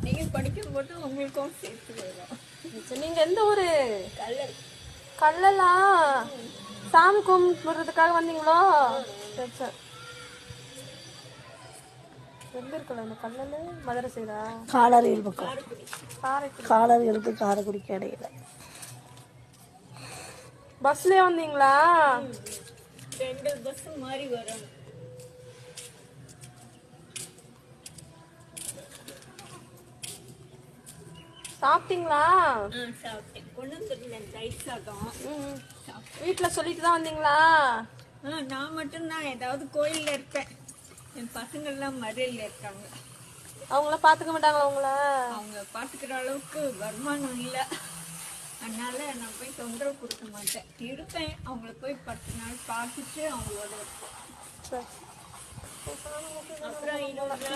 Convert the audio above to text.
நீங்க படிக்கும்போது உங்களுக்கும் சேர்த்து வரும். நீங்க எந்த ஊரு? கல்லல். கல்லலா? சாமி கும்பிடுறதுக்காக வந்தீங்களோ? சரி சரி. எங்க இருக்கல இந்த கல்லல்? மதுரை சைடா? காலறியல் பக்கம். காரைக்குடி. காலறியலுக்கு காரைக்குடிக்கு இடையில. பஸ்லயே வந்தீங்களா? 2 பஸ் மாறி வரும். சாப்பிட்டீங்களா? சாப்பிட்டேன். கொண்டு வந்துருந்தேன் தயிர் சாதம். வீட்டுல சொல்லிட்டு தான் வந்தீங்களா? நான் மட்டும்தான் ஏதாவது கோயில்ல இருப்பேன். என் பசங்கள்லாம் மதுரையில் இருக்காங்க. அவங்கள பாத்துக்க மாட்டாங்களா உங்கள? அவங்க பாத்துக்கிற அளவுக்கு வருமானம் இல்லை. அதனால நான் போய் தொந்தரவு கொடுக்க மாட்டேன். இருப்பேன். அவங்கள போய் 10 நாள் பார்த்துட்டு அவங்களோட இருப்பேன். சரி. அப்புறம் இன்னொரு நாள்